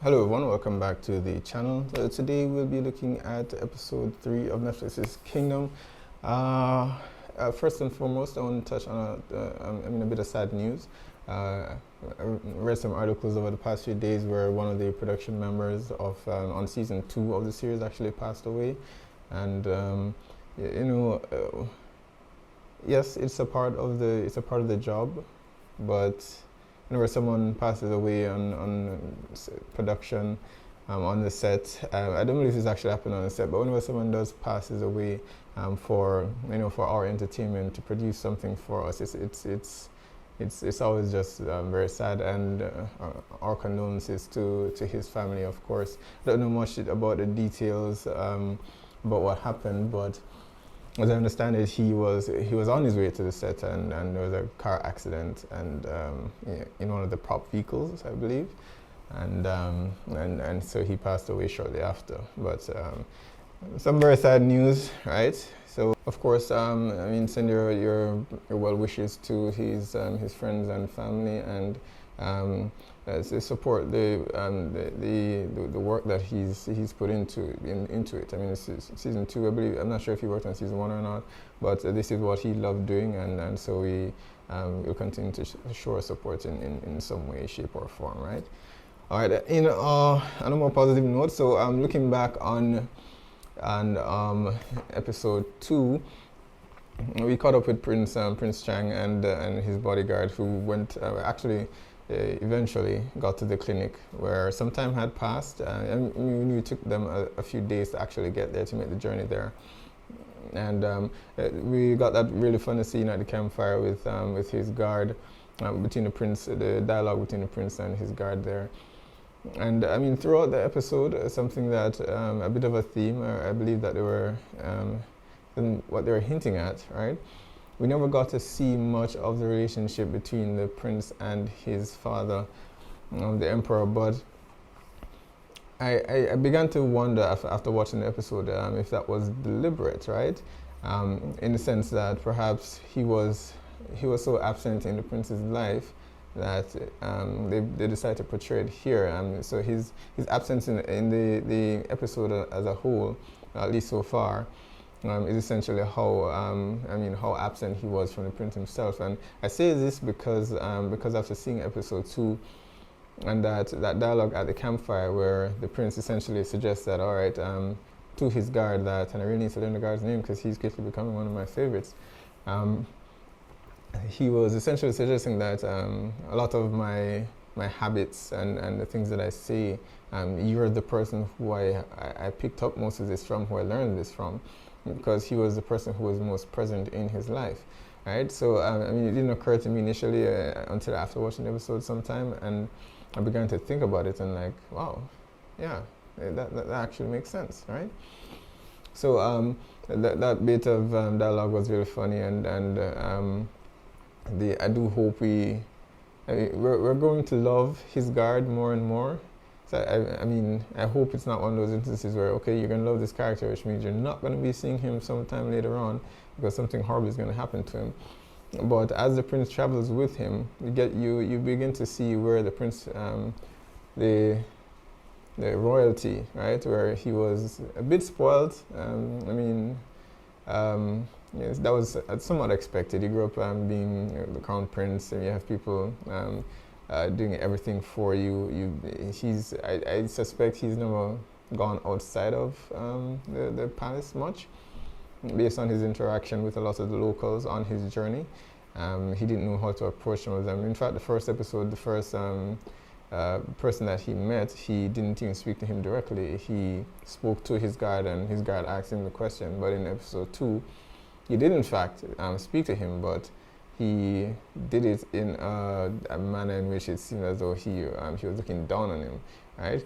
Hello everyone, welcome back to the channel. Today we'll be looking at episode 3 of Netflix's Kingdom. First and foremost, I want to touch on a bit of sad news. I read some articles over the past few days where one of the production members of on season 2 of the series actually passed away, and yes, it's a part of the job, but whenever someone passes away on production, on the set, I don't believe this actually happened on the set, but whenever someone passes away for our entertainment, to produce something for us, it's always just very sad, and our condolences to his family, of course. I don't know much about the details about what happened, but as I understand it, he was on his way to the set, and there was a car accident, and in one of the prop vehicles, I believe, and so he passed away shortly after. But some very sad news, right? So of course, send your well wishes to his friends and family, and support the work that he's put into it. I mean, this is season 2, I believe. I'm not sure if he worked on season 1 or not, but this is what he loved doing, and so we will continue to show our support in some way, shape, or form, right? All right. On a more positive note, so looking back on episode 2. We caught up with Prince Chang and his bodyguard, who went eventually got to the clinic, where some time had passed, and we took them a few days to actually get there, to make the journey there. And we got that really funny scene at the campfire with his guard, between the dialogue between the prince and his guard there. And I mean, throughout the episode, something that a bit of a theme, I believe that they were what they were hinting at, right? We never got to see much of the relationship between the prince and his father, the emperor. But I began to wonder after watching the episode if that was deliberate, right? In the sense that perhaps he was so absent in the prince's life that they decided to portray it here. So his absence in the episode as a whole, at least so far, is essentially how absent he was from the prince himself. And I say this because after seeing episode 2 and that dialogue at the campfire, where the prince essentially suggests that, all right, to his guard, that, and I really need to learn the guard's name because he's quickly becoming one of my favorites. He was essentially suggesting that a lot of my habits and the things that I say, you're the person who I picked up most of this from, who I learned this from, because he was the person who was most present in his life, right? So it didn't occur to me initially until after watching the episode sometime, and I began to think about it, and like, wow, yeah, that actually makes sense, right? So that bit of dialogue was really funny, and I do hope we're going to love his guard more and more. So I hope it's not one of those instances where, okay, you're going to love this character, which means you're not going to be seeing him sometime later on because something horrible is going to happen to him. But as the prince travels with him, you begin to see where the prince, the royalty, right, where he was a bit spoiled. Yes, that was somewhat expected. He grew up being the crown prince, and you have people doing everything for you. I suspect he's never gone outside of the palace much, based on his interaction with a lot of the locals on his journey. He didn't know how to approach some of them. In fact, the first episode, the first person that he met, he didn't even speak to him directly. He spoke to his guard, and his guard asked him the question. But in episode 2, he did in fact speak to him, but he did it in a manner in which it seemed as though he was looking down on him, right?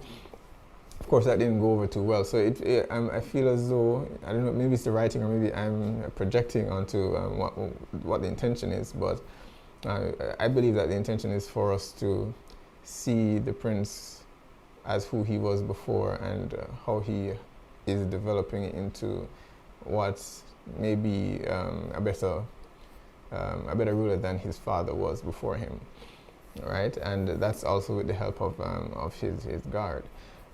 Of course, that didn't go over too well. So I feel as though, I don't know, maybe it's the writing, or maybe I'm projecting onto what the intention is, but I believe that the intention is for us to see the prince as who he was before, and how he is developing into what's maybe a better ruler than his father was before him. right? And that's also with the help of his guard,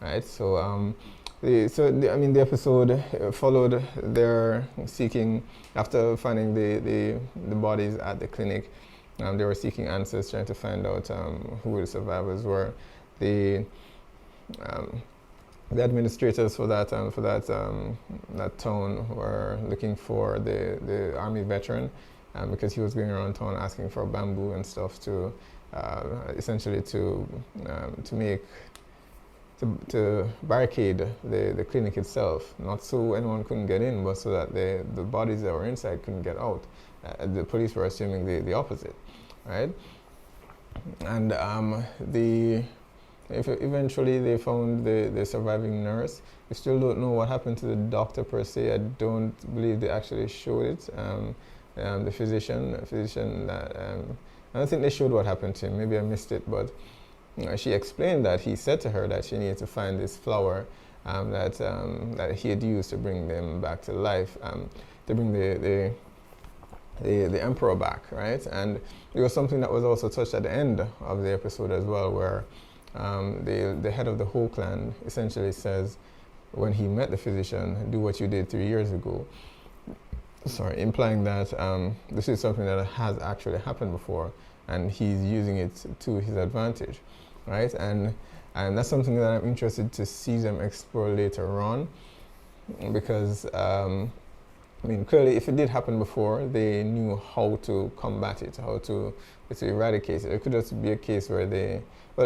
right? So the episode followed their seeking after finding the bodies at the clinic. They were seeking answers, trying to find out who the survivors were. The the administrators for that town were looking for the army veteran, because he was going around town asking for bamboo and stuff to essentially to make to barricade the clinic itself, not so anyone couldn't get in, but so that the bodies that were inside couldn't get out. The police were assuming the opposite, right? And eventually they found the surviving nurse. We still don't know what happened to the doctor per se. I don't believe they actually showed it. The physician that I don't think they showed what happened to him. Maybe I missed it, but she explained that he said to her that she needed to find this flower that he had used to bring them back to life, to bring the emperor back, right? And it was something that was also touched at the end of the episode as well, where the head of the whole clan essentially says, when he met the physician, do what you did 3 years ago. Sorry, implying that this is something that has actually happened before, and he's using it to his advantage, right? And that's something that I'm interested to see them explore later on, because clearly, if it did happen before, they knew how to combat it, how to eradicate it. It could just be a case where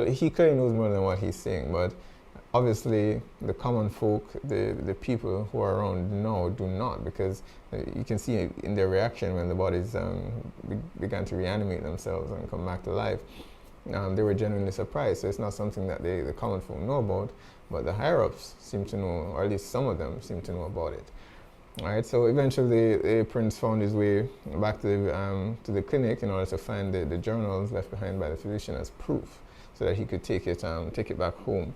he clearly knows more than what he's saying, but obviously the common folk, the people who are around now do not, because you can see in their reaction when the bodies began to reanimate themselves and come back to life. They were genuinely surprised. So it's not something that the common folk know about, but the higher-ups seem to know, or at least some of them seem to know about it. All right, so eventually the prince found his way back to the clinic in order to find the journals left behind by the physician as proof, so that he could take it back home.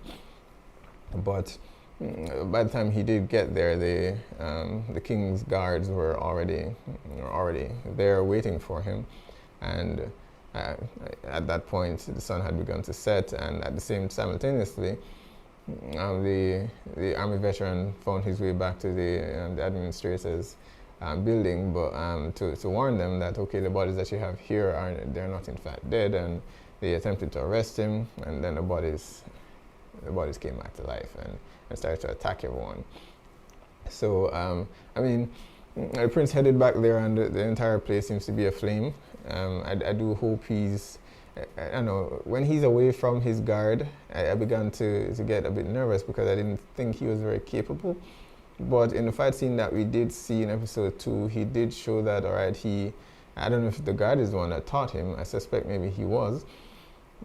But by the time he did get there, the king's guards were already there waiting for him, and at that point the sun had begun to set, and at the same simultaneously, the army veteran found his way back to the administrator's building, but to warn them that, okay, the bodies that you have here they're not in fact dead, and they attempted to arrest him, and then the bodies came back to life and started to attack everyone. So the prince headed back there, and the entire place seems to be aflame. I do hope I don't know, when he's away from his guard, I began to get a bit nervous, because I didn't think he was very capable. But in the fight scene that we did see in episode 2, he did show that, all right, I don't know if the guard is the one that taught him. I suspect maybe he was.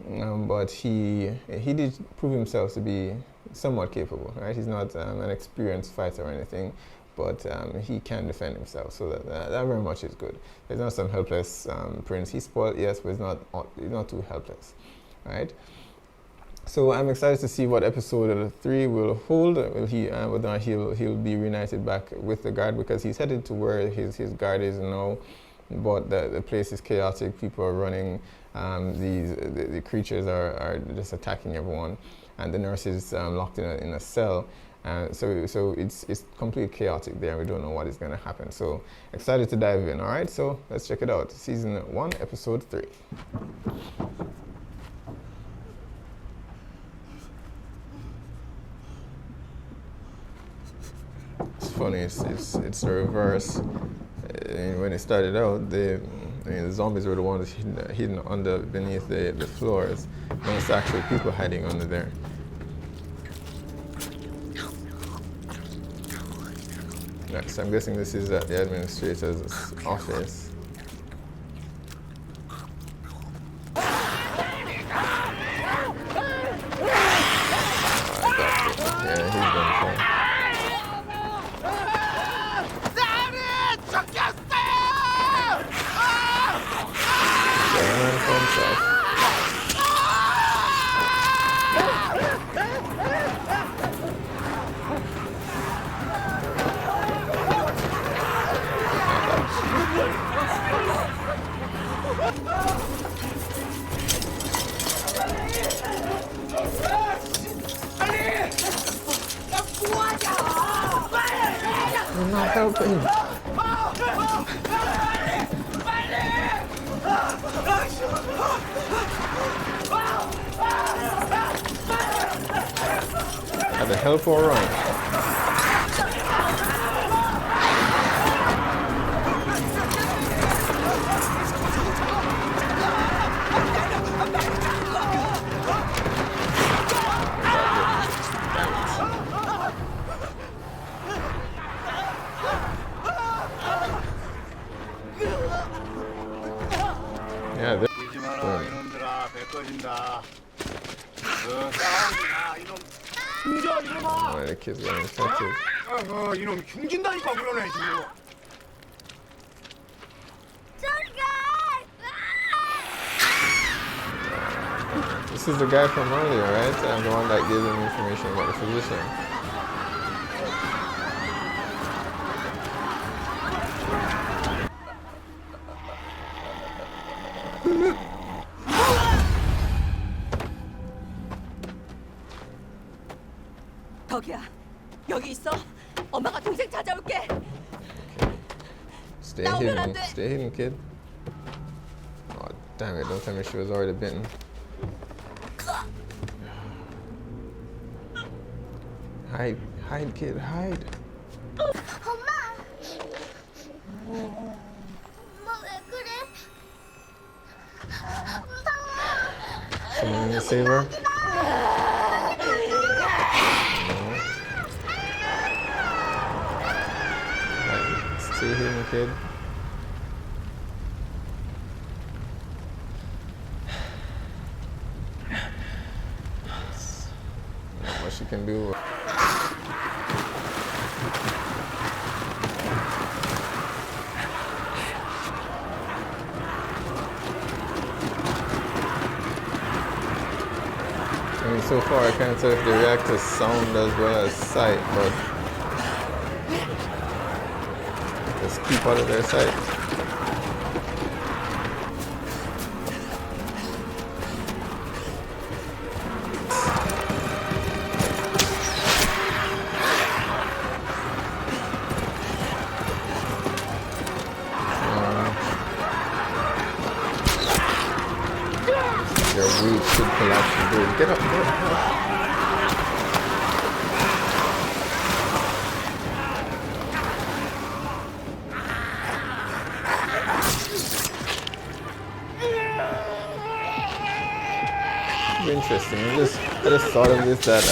But he did prove himself to be somewhat capable, right? He's not an experienced fighter or anything, but he can defend himself, so that very much is good. He's not some helpless prince. He's spoiled, yes, but he's not too helpless, right? So I'm excited to see what episode 3 will hold. Whether or not he'll be reunited back with the guard, because he's headed to where his guard is now. But the place is chaotic. People are running. The creatures are just attacking everyone, and the nurse is locked in a cell. So it's completely chaotic there. We don't know what is going to happen. So excited to dive in. All right, so let's check it out. Season 1, episode 3. It's funny. It's the reverse. When it started out, the zombies were the ones hidden beneath the floors. Now it's actually people hiding under there. Next, I'm guessing this is at the administrator's office. Yeah, he's done fine. not helping. Either help or run. Yeah, this oh, the kids got infected. 이놈 흉진다니까 그러네 지금. This is the guy from earlier, right? The one that gave them information about the physician. 덕이야, 여기 있어. 엄마가 동생 찾아올게. Stay hidden. Stay hidden, kid. Oh, damn it. Don't tell me she was already bitten. Hide. Hide, kid. Hide. 엄마 왜 그래? 무서워. Someone gonna save her? Stay hidden, kid. Not much you can do. I mean, so far I can't tell if they react to sound as well as sight, but just keep out of their sight. Your roots should collapse and do. Get up, get up, get up. Interesting. I just thought of this that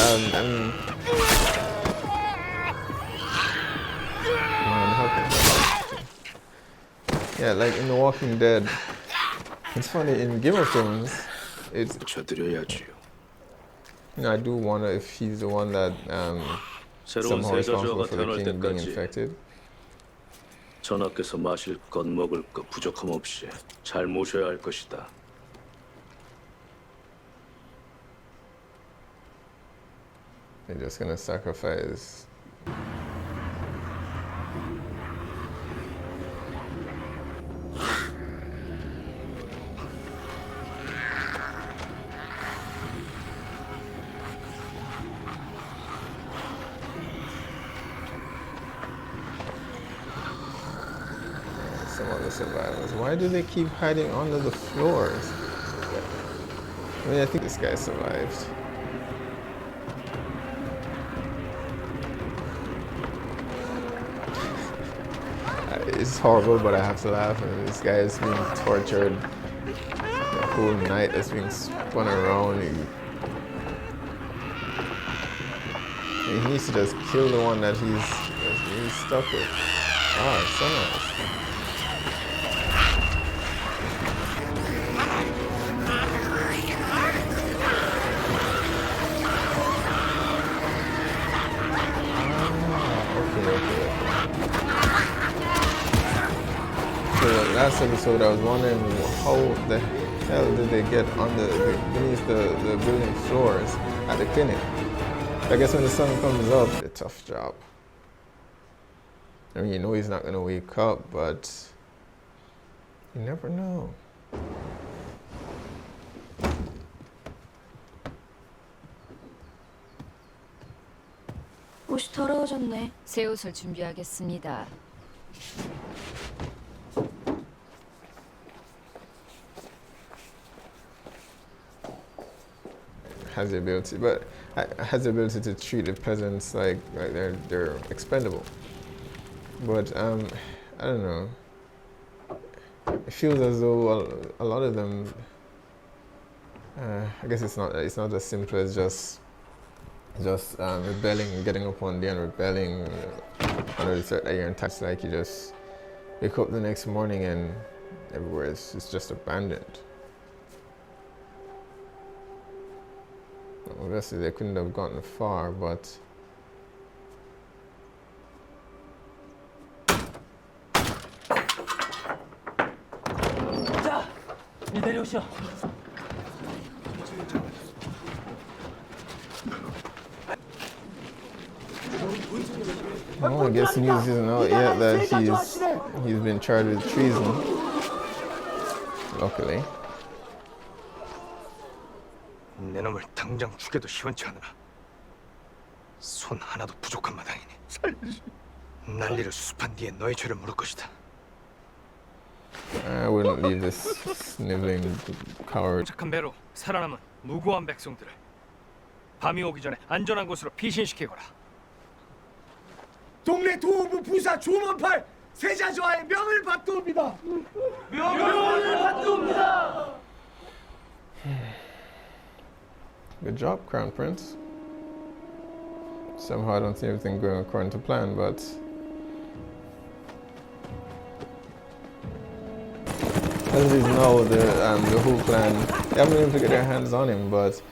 yeah, like in The Walking Dead. It's funny in Game of Thrones. It's you know, I do wonder if he's the one that somehow responsible for the king being infected. 전하께서 마실 것 먹을 것 부족함 없이 잘 모셔야 할 것이다. They're just gonna sacrifice. Some of the survivors. Why do they keep hiding under the floors? I mean, I think this guy survived. It's horrible, but I have to laugh. And this guy is being tortured the whole night. That's being spun around. He needs to just kill the one that he's stuck with. Ah, so nice. Last episode, I was wondering how the hell did they get beneath the building floors at the clinic. I guess when the sun comes up, it's a tough job. I mean, you know he's not gonna wake up, but you never know. 옷이 더러워졌네. 새 옷을 준비하겠습니다. Has the ability, but has the ability to treat the peasants like they're expendable. But I don't know. It feels as though a lot of them. I guess it's not as simple as just rebelling, getting up one day and rebelling under the threat that you're in tax. Like you just wake up the next morning and everywhere it's just abandoned. Obviously they couldn't have gotten far, but 자, 내려오시오. well, I guess news isn't out yet that he's been charged with treason. Luckily. 내 놈을 당장 죽여도 시원치 않으나 손 하나도 부족한 마당이니 난리를 수습한 뒤에 너의 죄를 물을 것이다. I wouldn't leave this sniveling coward. 착한 배로 살아남은 무고한 백성들을 밤이 오기 전에 안전한 곳으로 피신시키거라. 동네 도호부 부사 조만팔 세자저하의 명을 받도옵니다. 명을 받도옵니다. Good job, Crown Prince. Somehow I don't see everything going according to plan, but as it is now, the whole clan, they haven't been able to get their hands on him, but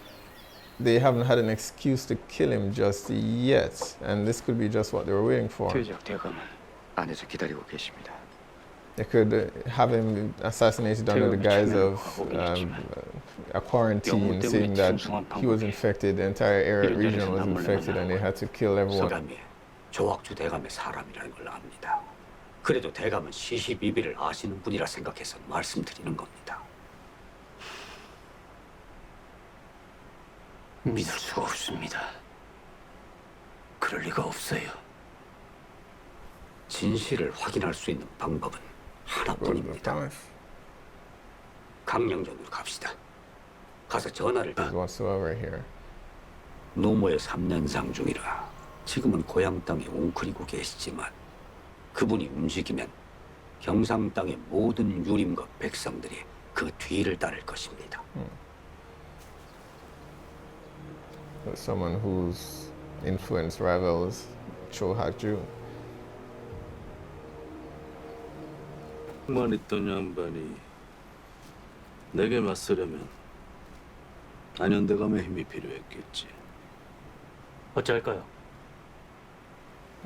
they haven't had an excuse to kill him just yet, and this could be just what they were waiting for. 퇴적 대감은 안에서 기다리고 계십니다. They could have him assassinated under the guise of a quarantine, saying that he was infected, the entire region was infected, and they had to kill everyone. 서감이 조학주 대감의 사람이라는 걸 압니다. 그래도 대감은 시시비비를 아시는 분이라 생각해서 말씀드리는 겁니다. 믿을 수가 없습니다. 그럴 리가 없어요. 진실을 확인할 수 있는 방법은 하나뿐입니다. 강령전으로 갑시다. 가서 전화를 받. Whatsoever here. 노모의 3년상 중이라 지금은 고향 땅에 웅크리고 계시지만 그분이 움직이면 경상 땅의 모든 유림과 백성들이 그 뒤를 따를 것입니다. Someone whose influence rivals Cho Hye-Jun. 만 있던 양반이 내게 맞서려면 안현대감의 힘이 필요했겠지. 어찌할까요?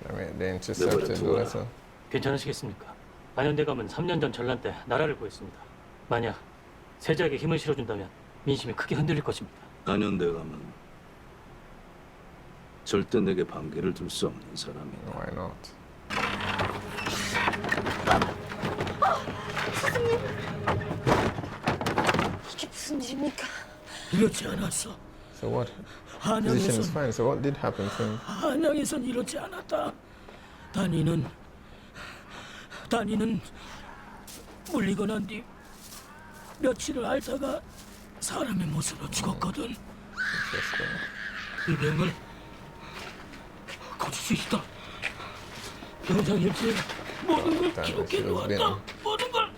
I mean, they intercepted the letter. 괜찮으시겠습니까? 안현대감은 3년 전 전란 때 나라를 구했습니다. 만약 세자에게 힘을 실어준다면 민심이 크게 흔들릴 것입니다. 안현대감은 절대 내게 반기를 둘 수 없는 사람이다. Why not? 이게 무슨 일입니까? 이렇지 않았어. So what? Position is fine. So what did happen to him? 한양에선 이렇지 않았다. 단이는 물리고 난 뒤 며칠을 앓다가 사람의 못으로 죽었거든. 이 병을 고칠 수 있다. 병장일지에 모든 걸 기록해 놓았다. 모든 걸.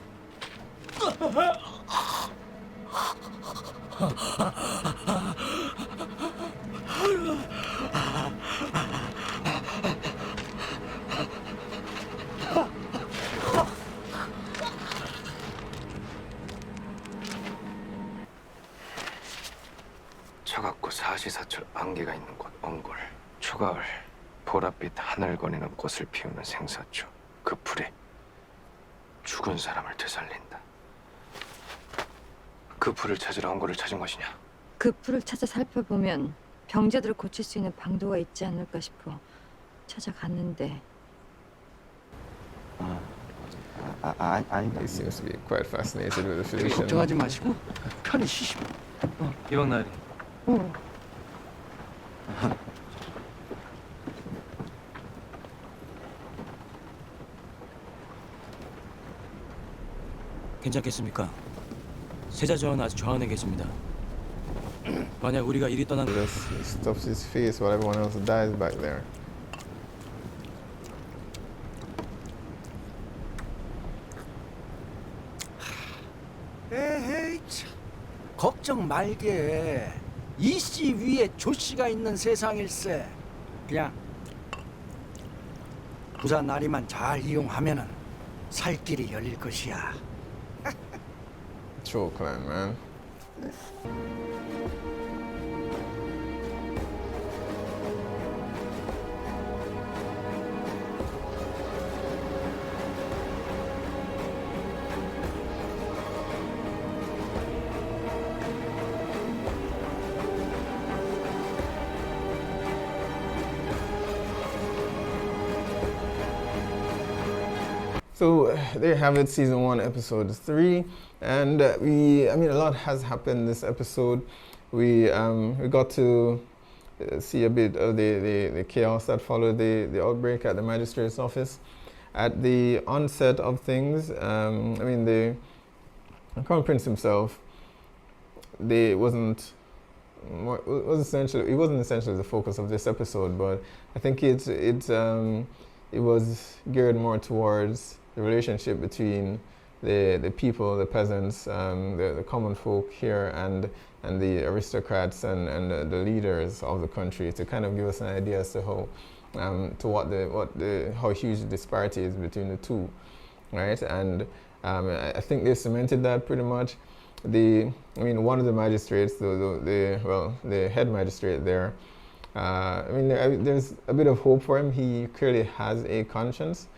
차갑고 사시사철 안개가 있는 곳 엉골. 초가을 보랏빛 하늘 거니는 꽃을 피우는 생사초. 그 풀이 죽은 사람을 되살린다. 그 풀을 찾으러 엉골을 찾은 것이냐? 그 풀을 찾아 살펴보면 병자들을 고칠 수 있는 방도가 있지 않을까 싶어 찾아갔는데. He seems to be quite fascinated with the physician. 걱정하지 마시고 편히 쉬시오. 이왕 나으리. 괜찮겠습니까? 세자전은 아직 저 안에 계십니다. 만약 우리가 이리 떠난 Just stuffs his face while everyone else dies back there. 에헤이 참 걱정 말게. 이씨 위에 조씨가 있는 세상일세. 그냥 부자 나리만 잘 이용하면은 살 길이 열릴 것이야. Troll clan, man. So there you have it, season 1, episode 3, and I mean, a lot has happened this episode. We got to see a bit of the chaos that followed the outbreak at the magistrate's office. At the onset of things, I mean, the Crown Prince himself, it wasn't essentially the focus of this episode, but I think it was geared more towards the relationship between the people, the peasants, the common folk here, and the aristocrats and the leaders of the country, to kind of give us an idea as to how huge the disparity is between the two, right? And I think they cemented that pretty much. One of the magistrates, the head magistrate there, there's a bit of hope for him. He clearly has a conscience.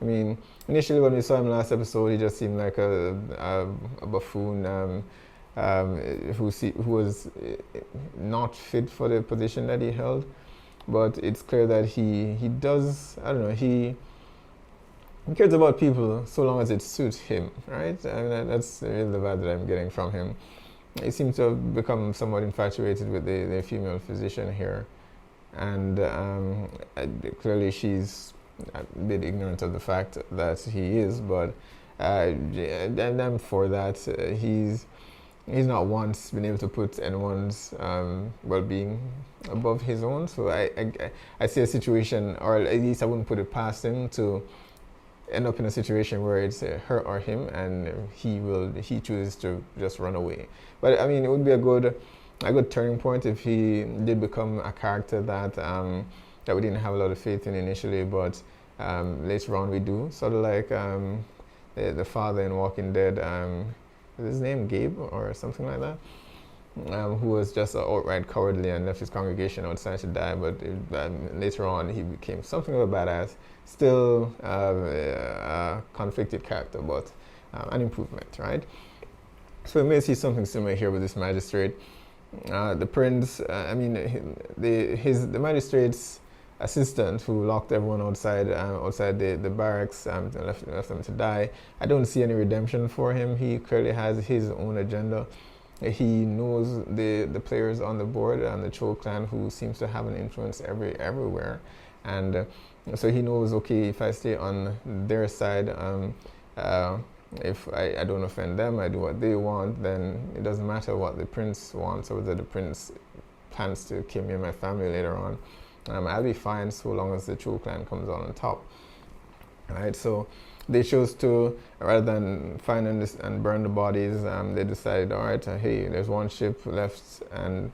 I mean, initially when we saw him last episode, he just seemed like a buffoon who was not fit for the position that he held. But it's clear that he does, I don't know, he cares about people so long as it suits him, right? I mean, that's really the vibe that I'm getting from him. He seems to have become somewhat infatuated with the female physician here. And clearly she's a bit ignorant of the fact that he is, but I'm for that. He's not once been able to put anyone's well-being above his own. So I see a situation, or at least I wouldn't put it past him to end up in a situation where it's her or him, and he chooses to just run away. But I mean, it would be a good turning point if he did become a character that we didn't have a lot of faith in initially, but later on we do. Sort of like the father in Walking Dead, is his name Gabe or something like that, who was just outright cowardly and left his congregation outside to die, but later on he became something of a badass. Still a conflicted character, but an improvement, right? So we may see something similar here with this magistrate. The prince, the magistrate's assistant who locked everyone outside the barracks, left them to die. I don't see any redemption for him. He clearly has his own agenda. He knows the players on the board and the Cho clan, who seems to have an influence everywhere, and so he knows, okay, if I stay on their side, if I don't offend them, I do what they want, then it doesn't matter what the prince wants or whether the prince plans to kill me and my family later on. I'll be fine so long as the Cho clan comes on top. Right, so they chose to, rather than find and burn the bodies, they decided, all right, hey, there's one ship left and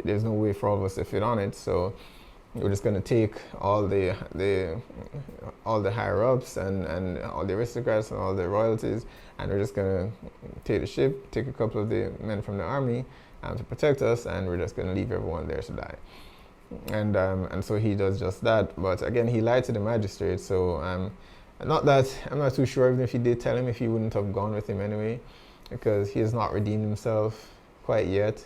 there's no way for all of us to fit on it, so we're just going to take all the higher ups and all the aristocrats and all the royalties, and we're just going to take the ship, take a couple of the men from the army to protect us, and we're just going to leave everyone there to die. And so he does just that. But again, he lied to the magistrate. So I'm not too sure even if he did tell him, if he wouldn't have gone with him anyway, because he has not redeemed himself quite yet.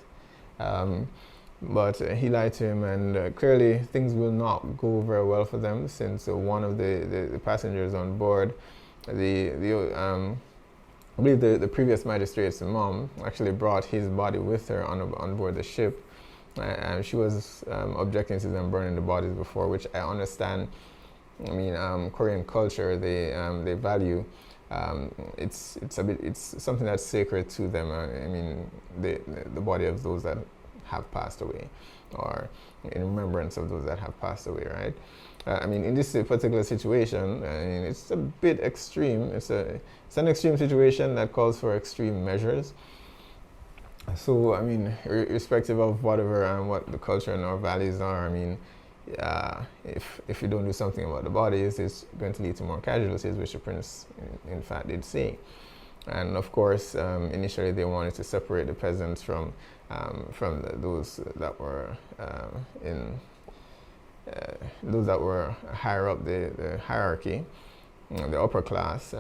But he lied to him, and clearly things will not go very well for them, since one of the passengers on board, I believe the previous magistrate's mom, actually brought his body with her on board the ship. And she was objecting to them burning the bodies before, which I understand. I mean, Korean culture, they value it's something that's sacred to them. I mean, the body of those that have passed away, or in remembrance of those that have passed away, right? I mean, in this particular situation, I mean, it's a bit extreme. It's an extreme situation that calls for extreme measures. So, I mean, irrespective of whatever what the culture and our values are, I mean, if you don't do something about the bodies, it's going to lead to more casualties, which the prince, in fact, did say. And of course, initially they wanted to separate the peasants from those that were those that were higher up the hierarchy. The upper class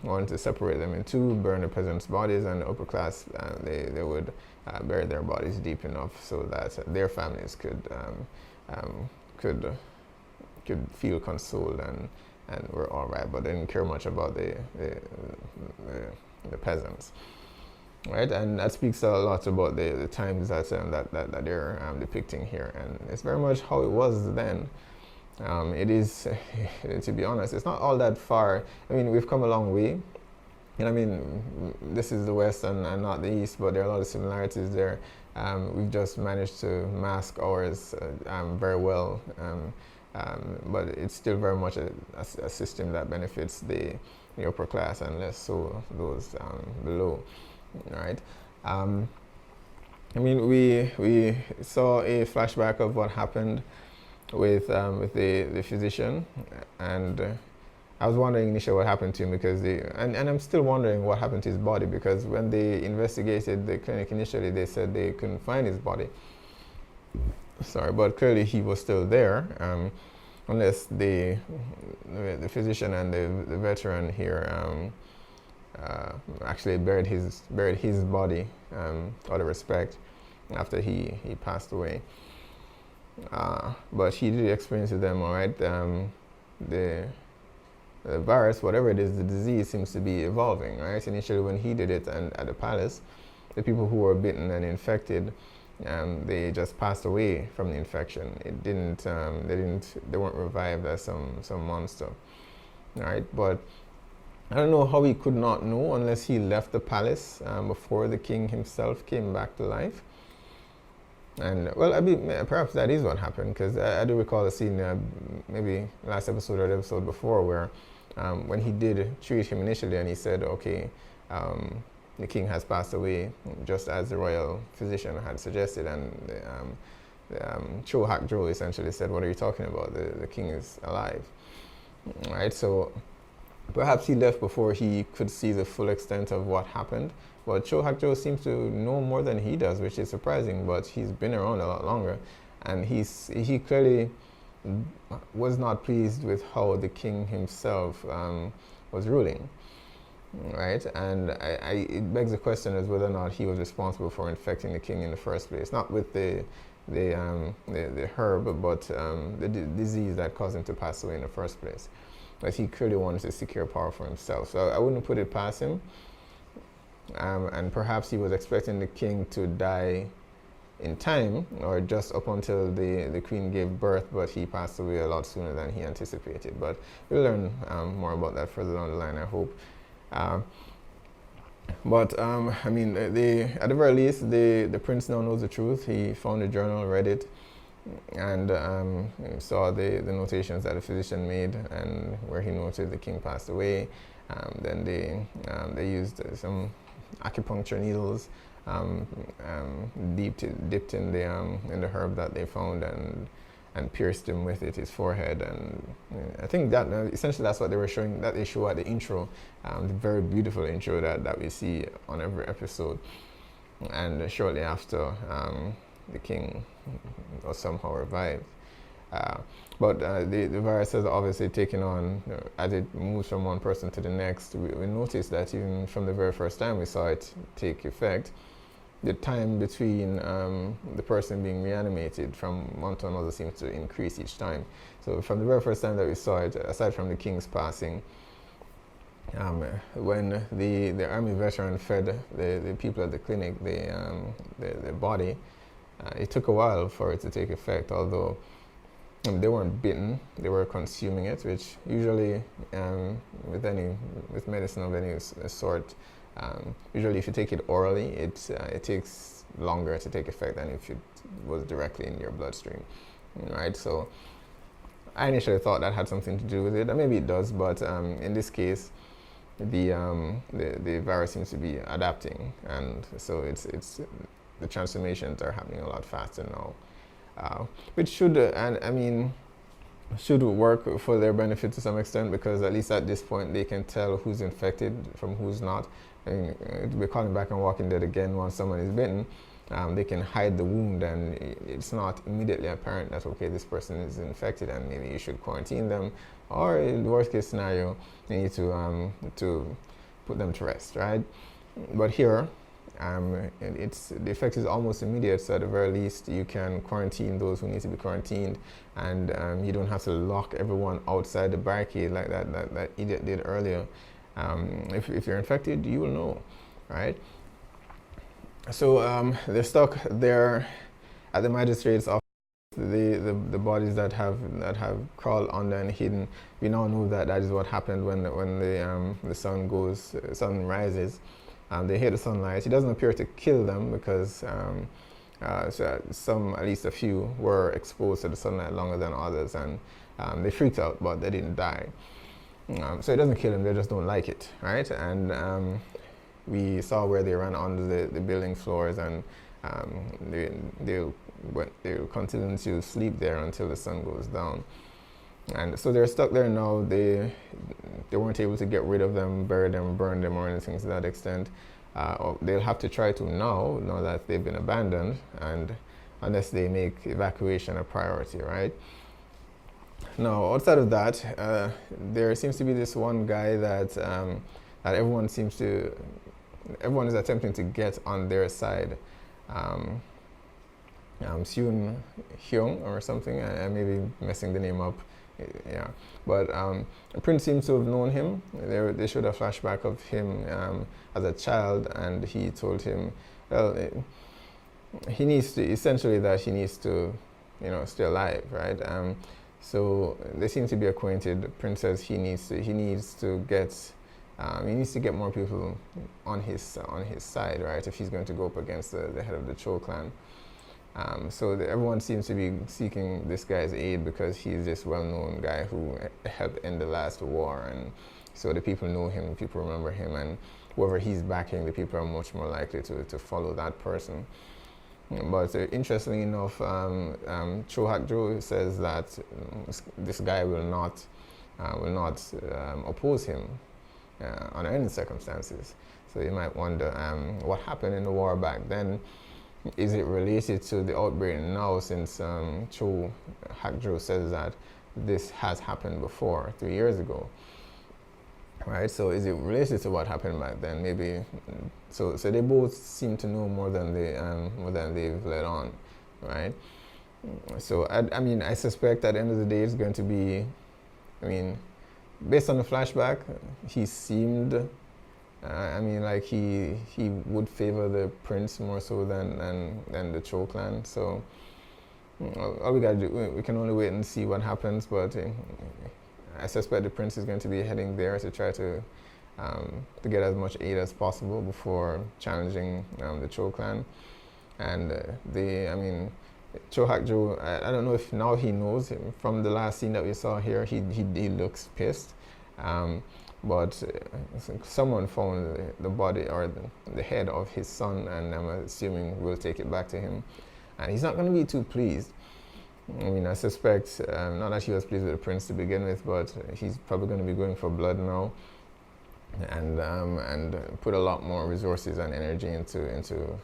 wanted to separate them in two, burn the peasants' bodies, and the upper class they would bury their bodies deep enough so that their families could feel consoled and were all right, but they didn't care much about the peasants, right? And that speaks a lot about the times that they're depicting here, and it's very much how it was then. It is, to be honest, it's not all that far. I mean, we've come a long way. And I mean, this is the West and not the East, but there are a lot of similarities there. We've just managed to mask ours very well, but it's still very much a system that benefits the upper class and less so those below, right? I mean, we saw a flashback of what happened with the physician, and I was wondering initially what happened to him, because and I'm still wondering what happened to his body, because when they investigated the clinic initially, they said they couldn't find his body. Sorry, but clearly he was still there, unless the physician and the veteran here actually buried his body out of respect after he passed away. But he did explain to them, all right, the virus, whatever it is, the disease seems to be evolving, right? Initially when he did it and at the palace, the people who were bitten and infected, they just passed away from the infection. It didn't, they weren't revived as some monster, right? But I don't know how he could not know unless he left the palace before the king himself came back to life. And well, I mean, perhaps that is what happened, because I do recall a scene, maybe last episode or the episode before, where when he did treat him initially, and he said, "Okay, the king has passed away," just as the royal physician had suggested, and Cho Hak-jo essentially said, "What are you talking about? The king is alive," right? So perhaps he left before he could see the full extent of what happened. But Cho Hak-jo seems to know more than he does, which is surprising, but he's been around a lot longer. And he clearly was not pleased with how the king himself was ruling, right? And it begs the question as whether or not he was responsible for infecting the king in the first place. Not with the herb, but the disease that caused him to pass away in the first place. But he clearly wanted to secure power for himself. So I wouldn't put it past him. And perhaps he was expecting the king to die in time, or just up until the queen gave birth, but he passed away a lot sooner than he anticipated. But we'll learn more about that further down the line, I hope. I mean, at the very least, the prince now knows the truth. He found the journal, read it, and saw the notations that the physician made, and where he noted the king passed away. Then they used some acupuncture needles dipped in the herb that they found, and pierced him with it, his forehead. And I think that essentially that's what they were showing, that they show at the intro, the very beautiful intro that we see on every episode. And shortly after, the king was somehow revived. But the virus has obviously taken on, as it moves from one person to the next. We noticed that even from the very first time we saw it take effect, the time between the person being reanimated from one to another seems to increase each time. So from the very first time that we saw it, aside from the king's passing, when the army veteran fed the people at the clinic the body, it took a while for it to take effect, although they weren't bitten; they were consuming it, which usually with medicine of any sort, usually if you take it orally, it takes longer to take effect than if it was directly in your bloodstream, right? So I initially thought that had something to do with it, and maybe it does, but in this case, the virus seems to be adapting, and so it's the transformations are happening a lot faster now, which should should work for their benefit to some extent, because at least at this point they can tell who's infected from who's not. I mean, we're calling back on Walking Dead again. Once someone is bitten, they can hide the wound, and it's not immediately apparent that, okay, this person is infected and maybe you should quarantine them, or in the worst case scenario, you need to put them to rest, right? But here, the effect is almost immediate, so at the very least you can quarantine those who need to be quarantined, and you don't have to lock everyone outside the barricade like that idiot did earlier. If you're infected, you will know, right? So they're stuck there at the magistrate's office. The bodies that have crawled under and hidden. We now know that is what happened when the sun rises. They hit the sunlight. It doesn't appear to kill them, because at least a few were exposed to the sunlight longer than others, and they freaked out, but they didn't die. So it doesn't kill them, they just don't like it, right? And we saw where they ran under the building floors, and they'll continue to sleep there until the sun goes down. And so they're stuck there now. They weren't able to get rid of them, bury them, burn them, or anything to that extent. They'll have to try to now that they've been abandoned, and unless they make evacuation a priority, right? Now, outside of that, there seems to be this one guy that everyone is attempting to get on their side. Seung-Ryong or something. I may be messing the name up. Yeah, but the prince seems to have known him. They showed a flashback of him as a child, and he told him, well, he needs to stay alive, right? So they seem to be acquainted. The prince says he needs to get more people on his side, right? If he's going to go up against the head of the Cho clan. So everyone seems to be seeking this guy's aid, because he's this well-known guy who helped end the last war, and so the people know him, people remember him, and whoever he's backing, the people are much more likely to follow that person. But interestingly enough, Cho Hak-jo says that this guy will not oppose him under any circumstances. So you might wonder what happened in the war back then. Is it related to the outbreak now, since Cho Hak-jo says that this has happened before, 3 years ago, right? So is it related to what happened back then? Maybe. So they both seem to know more than they've let on, right? So I suspect at the end of the day it's going to be, based on the flashback, he seemed. Like he would favor the prince more so than the Cho clan. So all we gotta do, we can only wait and see what happens. But I suspect the prince is going to be heading there to try to get as much aid as possible before challenging the Cho clan. And Cho Hak-jo, I don't know if now he knows him. From the last scene that we saw here, he looks pissed. But someone found the body or the head of his son, and I'm assuming we'll take it back to him. And he's not going to be too pleased. I suspect, not that he was pleased with the prince to begin with, but he's probably going to be going for blood now, and put a lot more resources and energy into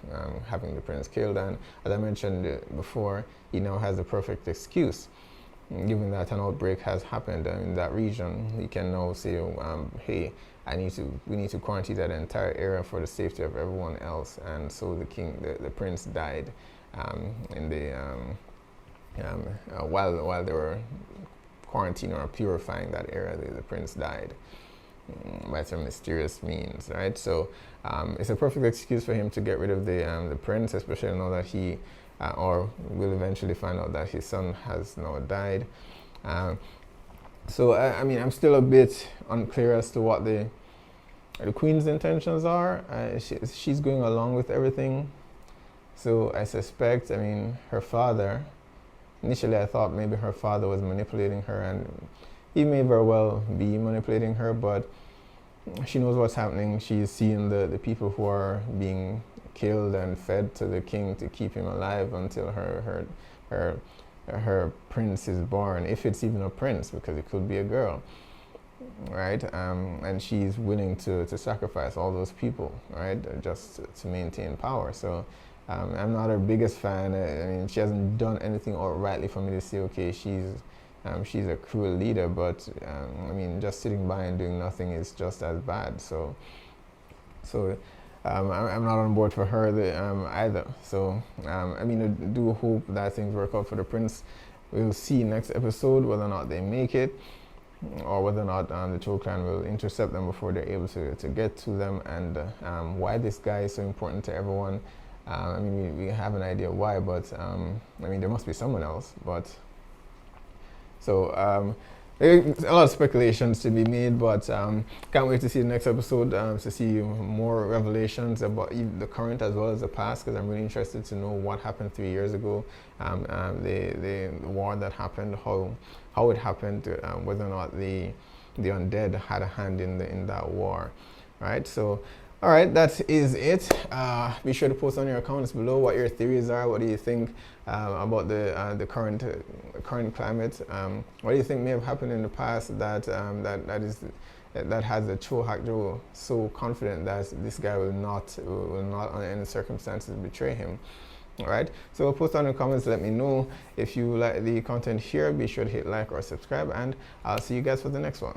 having the prince killed. And as I mentioned before, he now has the perfect excuse. Given that an outbreak has happened in that region, he can now say, hey, we need to quarantine that entire area for the safety of everyone else. And so the prince died while they were quarantining or purifying that area. The prince died by some mysterious means, right? So it's a perfect excuse for him to get rid of the prince, especially now that he or will eventually find out that his son has now died. So I mean, I'm still a bit unclear as to what the queen's intentions are. She's going along with everything. So I suspect, I mean, her father, initially I thought maybe her father was manipulating her, and he may very well be manipulating her, but she knows what's happening. She's seeing the people who are being killed and fed to the king to keep him alive until her prince is born, if it's even a prince, because it could be a girl, right? And she's willing to sacrifice all those people, right, just to maintain power. So I'm not her biggest fan. I mean, she hasn't done anything outrightly for me to say, okay, she's a cruel leader, but I mean, just sitting by and doing nothing is just as bad. So I'm not on board for her either. So I mean, I do hope that things work out for the prince. We'll see next episode whether or not they make it, or whether or not the Cho clan will intercept them before they're able to get to them, and why this guy is so important to everyone. I mean, we have an idea why, but I mean, there must be someone else. But so there's a lot of speculations to be made, but can't wait to see the next episode, to see more revelations about the current as well as the past, because I'm really interested to know what happened 3 years ago, the war that happened, how it happened, whether or not the undead had a hand in that war, right? So. All right, that is it. Be sure to post on your comments below what your theories are. What do you think about the current climate? What do you think may have happened in the past that has the Cho Hak-jo so confident that this guy will not under any circumstances betray him? All right, so post on your comments. Let me know if you like the content here. Be sure to hit like or subscribe, and I'll see you guys for the next one.